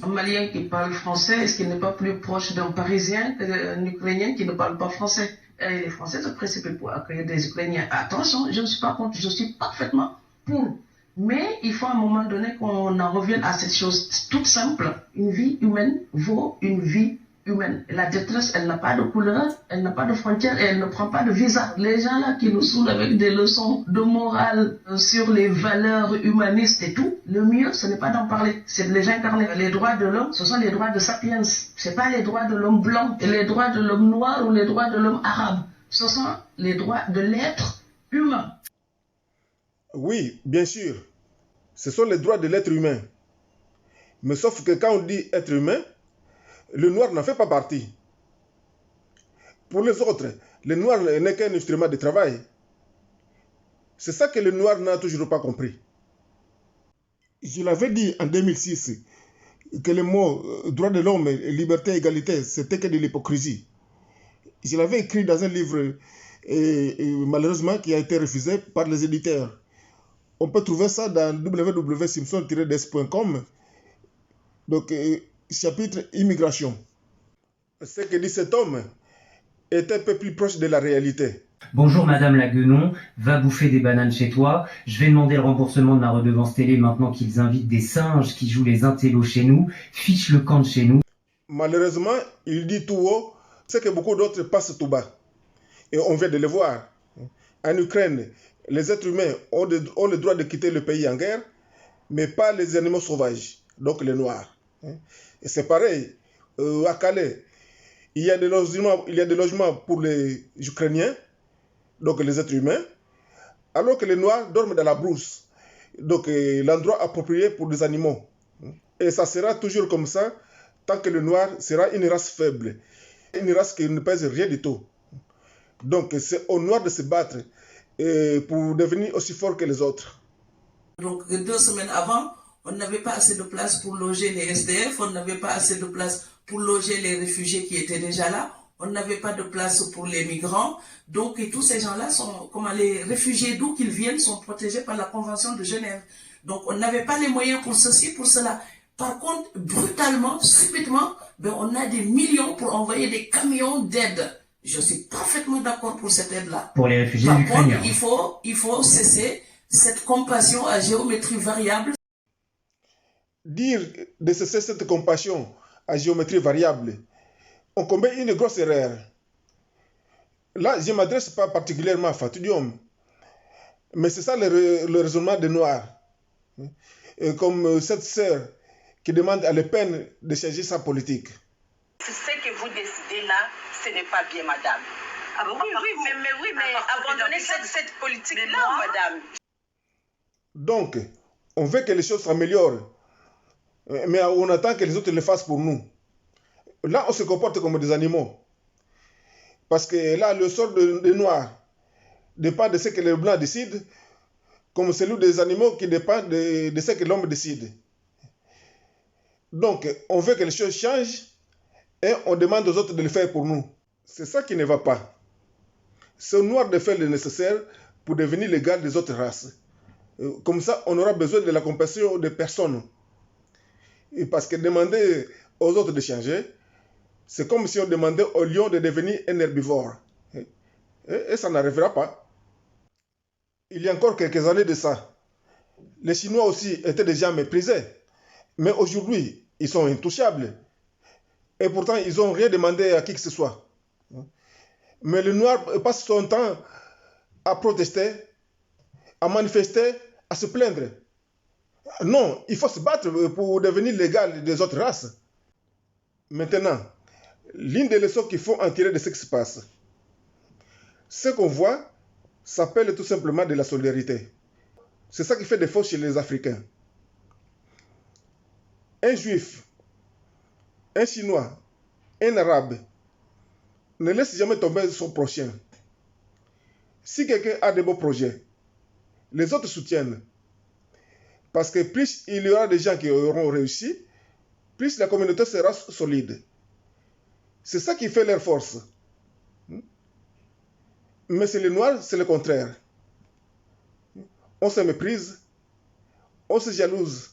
Un Malien qui parle français, est-ce qu'il n'est pas plus proche d'un Parisien qu'un Ukrainien qui ne parle pas français? Et les Français se précipitent pour accueillir des Ukrainiens. Attention, je ne suis pas contre, je suis parfaitement pour. Mais il faut à un moment donné qu'on en revienne à cette chose toute simple. Une vie humaine vaut une vie humaine. La détresse, elle n'a pas de couleur, elle n'a pas de frontières et elle ne prend pas de visa. Les gens là qui nous saoulent avec des leçons de morale sur les valeurs humanistes et tout, le mieux, ce n'est pas d'en parler, c'est de les incarner. Les droits de l'homme, ce sont les droits de sapiens. Ce n'est pas les droits de l'homme blanc, et les droits de l'homme noir ou les droits de l'homme arabe. Ce sont les droits de l'être humain. Oui, bien sûr, ce sont les droits de l'être humain. Mais sauf que quand on dit être humain, le noir n'en fait pas partie. Pour les autres, le noir n'est qu'un instrument de travail. C'est ça que le noir n'a toujours pas compris. Je l'avais dit en 2006 que le mot droit de l'homme, liberté, égalité, c'était que de l'hypocrisie. Je l'avais écrit dans un livre, malheureusement, qui a été refusé par les éditeurs. On peut trouver ça dans www.simpson-des.com. Donc, chapitre immigration. Ce que dit cet homme est un peu plus proche de la réalité. Bonjour Madame Laguenon, va bouffer des bananes chez toi. Je vais demander le remboursement de ma redevance télé maintenant qu'ils invitent des singes qui jouent les intellos chez nous. Fiche le camp de chez nous. Malheureusement, il dit tout haut ce que beaucoup d'autres passent tout bas. Et on vient de le voir. En Ukraine, les êtres humains ont le droit de quitter le pays en guerre, mais pas les animaux sauvages, donc les noirs. Et c'est pareil, à Calais, il y a des logements pour les Ukrainiens, donc les êtres humains, alors que les noirs dorment dans la brousse, donc l'endroit approprié pour les animaux. Et ça sera toujours comme ça, tant que le noir sera une race faible, une race qui ne pèse rien du tout. Donc c'est aux noirs de se battre pour devenir aussi fort que les autres. Donc 2 semaines avant, on n'avait pas assez de place pour loger les SDF, on n'avait pas assez de place pour loger les réfugiés qui étaient déjà là, on n'avait pas de place pour les migrants. Donc et tous ces gens-là sont, comment les réfugiés d'où qu'ils viennent, sont protégés par la Convention de Genève. Donc on n'avait pas les moyens pour ceci, pour cela. Par contre, brutalement, subitement, on a des millions pour envoyer des camions d'aide. Je suis parfaitement d'accord pour cette aide-là. Pour les réfugiés Par ukrainiens. contre, il faut cesser cette compassion à géométrie variable. Dire de cesser cette compassion à géométrie variable, on commet une grosse erreur. Là, je ne m'adresse pas particulièrement à Fatudium, mais c'est ça le raisonnement des Noirs. Comme cette sœur qui demande à Le Pen de changer sa politique. Ce que vous décidez là, ce n'est pas bien, madame. Ah bon, oui, mais abandonnez cette politique-là, madame. Donc, on veut que les choses s'améliorent, mais on attend que les autres le fassent pour nous. Là, on se comporte comme des animaux. Parce que là, le sort des Noirs dépend de ce que les Blancs décident, comme celui des animaux qui dépend de ce que l'homme décide. Donc, on veut que les choses changent et on demande aux autres de le faire pour nous. C'est ça qui ne va pas. C'est aux Noirs de faire le nécessaire pour devenir l'égal des autres races. Comme ça, on aura besoin de la compassion de personne. Et parce que demander aux autres de changer, c'est comme si on demandait au lion de devenir un herbivore. Et ça n'arrivera pas. Il y a encore quelques années de ça, les Chinois aussi étaient déjà méprisés. Mais aujourd'hui, ils sont intouchables. Et pourtant, ils n'ont rien demandé à qui que ce soit. Mais le noir passe son temps à protester, à manifester, à se plaindre. Non, il faut se battre pour devenir l'égal des autres races. Maintenant, l'une des leçons qu'il faut en tirer de ce qui se passe, ce qu'on voit s'appelle tout simplement de la solidarité. C'est ça qui fait défaut chez les Africains. Un juif, un chinois, un arabe ne laisse jamais tomber son prochain. Si quelqu'un a de beaux projets, les autres soutiennent. Parce que plus il y aura des gens qui auront réussi, plus la communauté sera solide. C'est ça qui fait leur force. Mais c'est les Noirs, c'est le contraire. On se méprise, on se jalouse,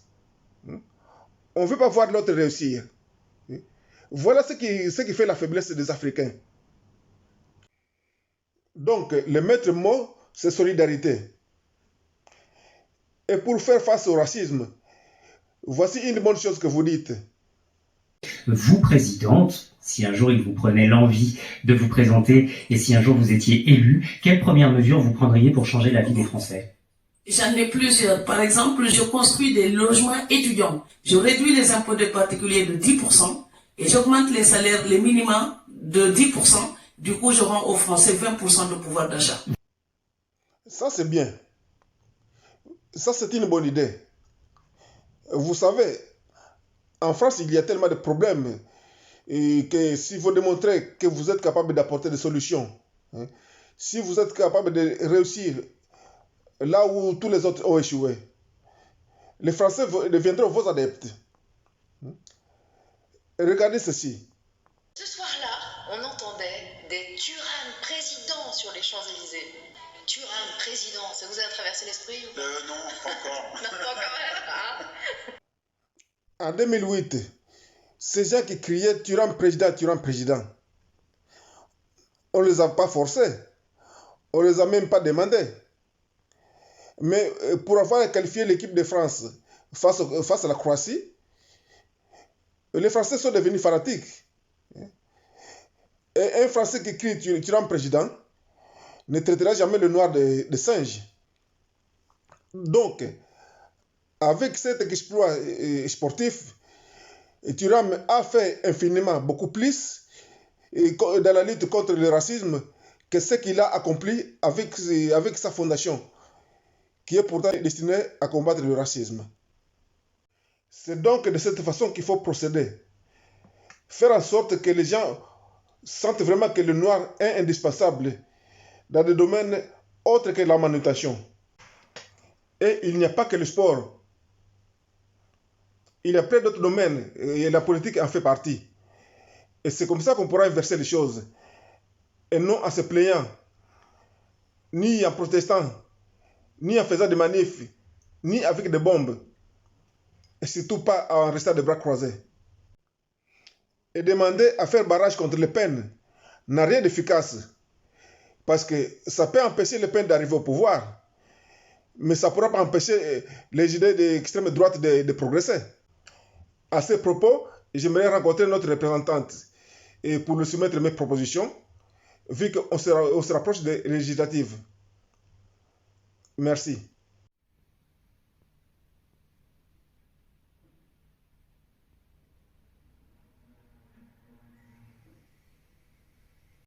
On ne veut pas voir l'autre réussir. Voilà ce qui fait la faiblesse des Africains. Donc, le maître mot, c'est solidarité. Et pour faire face au racisme, voici une bonne chose que vous dites. Vous, présidente, si un jour il vous prenait l'envie de vous présenter et si un jour vous étiez élue, quelles premières mesures vous prendriez pour changer la vie des Français? J'en ai plusieurs. Par exemple, je construis des logements étudiants. Je réduis les impôts des particuliers de 10% et j'augmente les salaires, les minima de 10%. Du coup, je rends aux Français 20% de pouvoir d'achat. Ça, c'est bien. Ça, c'est une bonne idée. Vous savez, en France, il y a tellement de problèmes et que si vous démontrez que vous êtes capable d'apporter des solutions, si vous êtes capable de réussir là où tous les autres ont échoué, les Français deviendront vos adeptes. Regardez ceci. Ce soir-là, on entendait des Thuram présidents sur les Champs-Élysées. Thuram président, ça vous a traversé l'esprit ou pas? Non, pas encore. Non, pas encore. En 2008, ces gens qui criaient Thuram président, on ne les a pas forcés. On ne les a même pas demandés. Mais pour avoir qualifié l'équipe de France face à la Croatie, les Français sont devenus fanatiques. Et un Français qui crie Thuram président ne traitera jamais le noir de singe. Donc, avec cet exploit sportif, Thuram a fait infiniment beaucoup plus dans la lutte contre le racisme que ce qu'il a accompli avec sa fondation, qui est pourtant destinée à combattre le racisme. C'est donc de cette façon qu'il faut procéder. Faire en sorte que les gens sentent vraiment que le noir est indispensable dans des domaines autres que la manutention. Et il n'y a pas que le sport. Il y a plein d'autres domaines et la politique en fait partie. Et c'est comme ça qu'on pourra inverser les choses. Et non en se plaignant, ni en protestant, ni en faisant des manifs, ni avec des bombes. Et surtout pas en restant des bras croisés. Et demander à faire barrage contre Le Pen n'a rien d'efficace. Parce que ça peut empêcher Le Pen d'arriver au pouvoir. Mais ça ne pourra pas empêcher les idées d'extrême droite de progresser. À ce propos, j'aimerais rencontrer notre représentante et pour lui soumettre mes propositions, vu qu'on se rapproche des législatives. Merci.